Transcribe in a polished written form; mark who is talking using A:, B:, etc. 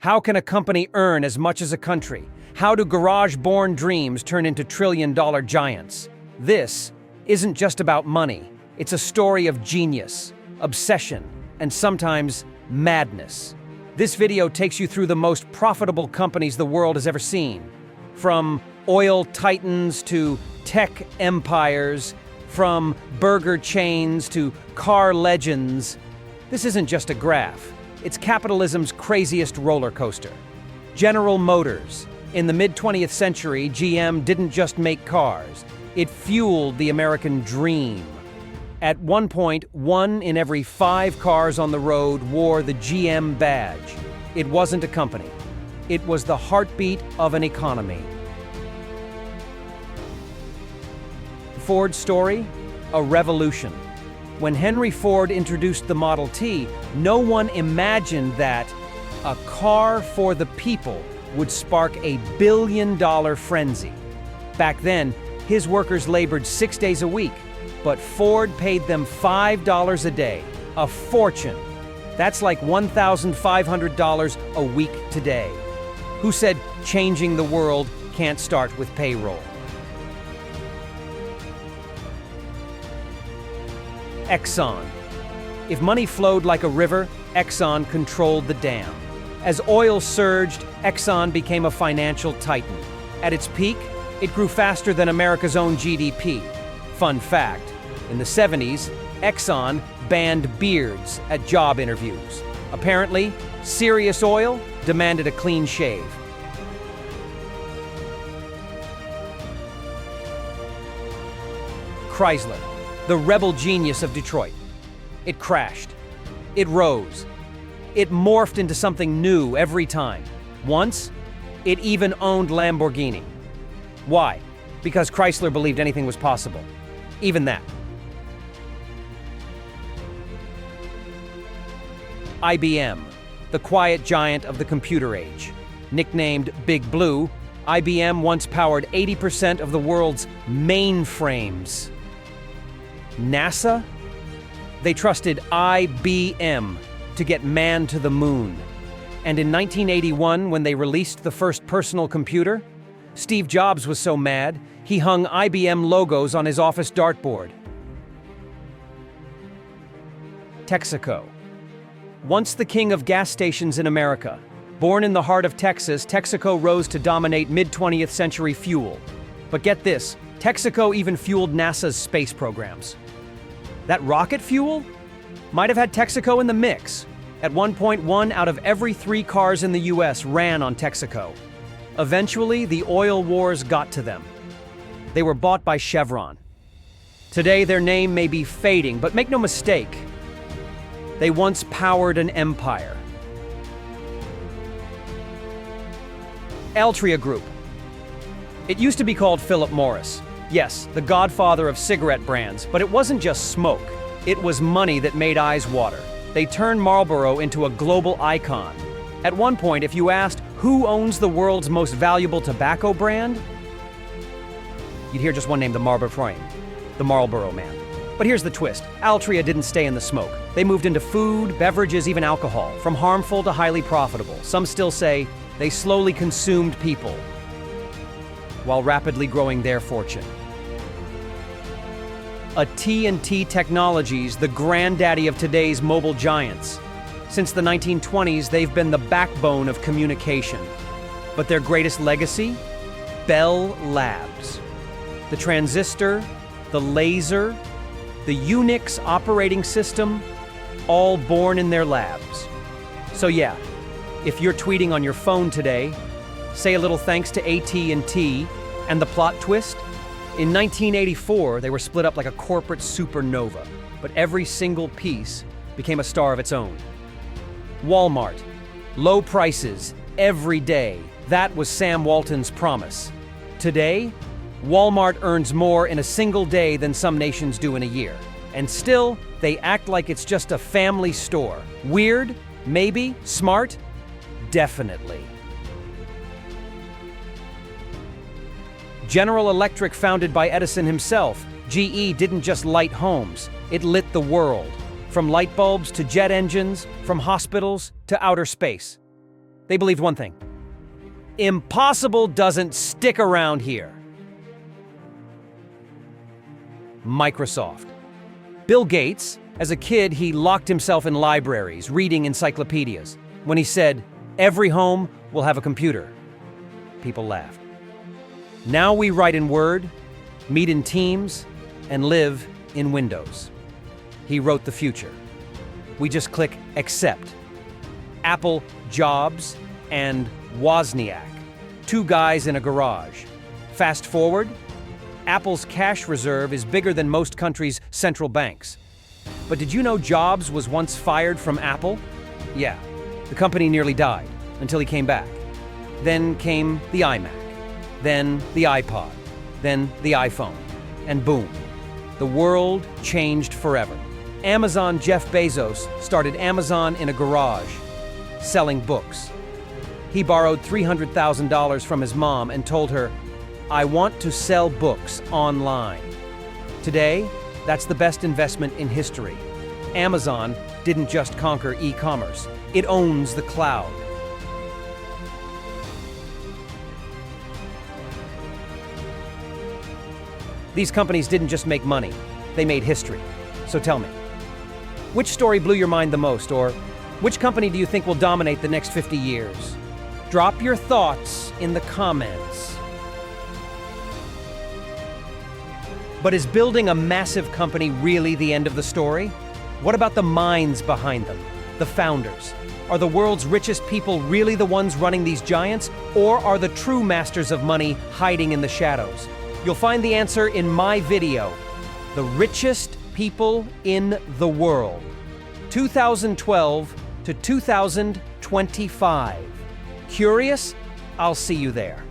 A: How can a company earn as much as a country? How do garage-born dreams turn into trillion-dollar giants? This isn't just about money. It's a story of genius, obsession, and sometimes madness. This video takes you through the most profitable companies the world has ever seen. From oil titans to tech empires, from burger chains to car legends. This isn't just a graph. It's capitalism's craziest roller coaster. General Motors. In the mid-20th century, GM didn't just make cars. It fueled the American dream. At one point, 1 in every 5 cars on the road wore the GM badge. It wasn't a company. It was the heartbeat of an economy. Ford's story? A revolution. When Henry Ford introduced the Model T, no one imagined that a car for the people would spark a billion-dollar frenzy. Back then, his workers labored 6 days a week, but Ford paid them $5 a day, a fortune. That's like $1,500 a week today. Who said changing the world can't start with payroll? Exxon. If money flowed like a river, Exxon controlled the dam. As oil surged, Exxon became a financial titan. At its peak, it grew faster than America's own GDP. Fun fact, in the 70s, Exxon banned beards at job interviews. Apparently, serious oil demanded a clean shave. Chrysler, the rebel genius of Detroit. It crashed. It rose. It morphed into something new every time. Once, it even owned Lamborghini. Why? Because Chrysler believed anything was possible. Even that. IBM, the quiet giant of the computer age. Nicknamed Big Blue, IBM once powered 80% of the world's mainframes. NASA? They trusted IBM to get man to the moon. And in 1981, when they released the first personal computer, Steve Jobs was so mad, he hung IBM logos on his office dartboard. Texaco. Once the king of gas stations in America, born in the heart of Texas, Texaco rose to dominate mid-20th century fuel. But get this, Texaco even fueled NASA's space programs. That rocket fuel might have had Texaco in the mix. At one point, 1 out of every 3 cars in the US ran on Texaco. Eventually, the oil wars got to them. They were bought by Chevron. Today, their name may be fading, but make no mistake, they once powered an empire. Altria Group. It used to be called Philip Morris. Yes, the godfather of cigarette brands, but it wasn't just smoke. It was money that made eyes water. They turned Marlboro into a global icon. At one point, if you asked who owns the world's most valuable tobacco brand, you'd hear just one name, the Marlboro Man. But here's the twist. Altria didn't stay in the smoke. They moved into food, beverages, even alcohol, from harmful to highly profitable. Some still say they slowly consumed people while rapidly growing their fortune. AT&T Technologies, the granddaddy of today's mobile giants. Since the 1920s, they've been the backbone of communication. But their greatest legacy? Bell Labs. The transistor, the laser, the Unix operating system, all born in their labs. So yeah, if you're tweeting on your phone today, say a little thanks to AT&T, and the plot twist? In 1984, they were split up like a corporate supernova, but every single piece became a star of its own. Walmart. Low prices, every day. That was Sam Walton's promise. Today, Walmart earns more in a single day than some nations do in a year. And still, they act like it's just a family store. Weird? Maybe? Smart? Definitely. General Electric, founded by Edison himself, GE didn't just light homes, it lit the world. From light bulbs to jet engines, from hospitals to outer space. They believed one thing: impossible doesn't stick around here. Microsoft. Bill Gates, as a kid, he locked himself in libraries, reading encyclopedias. When he said, "Every home will have a computer," people laughed. Now we write in Word, meet in Teams, and live in Windows. He wrote the future. We just click accept. Apple, Jobs, and Wozniak, two guys in a garage. Fast forward, Apple's cash reserve is bigger than most countries' central banks. But did you know Jobs was once fired from Apple? Yeah, the company nearly died until he came back. Then came the iMac, then the iPod, then the iPhone, and boom, the world changed forever. Amazon Jeff Bezos started Amazon in a garage, selling books. He borrowed $300,000 from his mom and told her, "I want to sell books online." Today, that's the best investment in history. Amazon didn't just conquer e-commerce, it owns the cloud. These companies didn't just make money, they made history. So tell me, which story blew your mind the most, or which company do you think will dominate the next 50 years? Drop your thoughts in the comments. But is building a massive company really the end of the story? What about the minds behind them, the founders? Are the world's richest people really the ones running these giants, or are the true masters of money hiding in the shadows? You'll find the answer in my video, The Richest People in the World, 2012 to 2025. Curious? I'll see you there.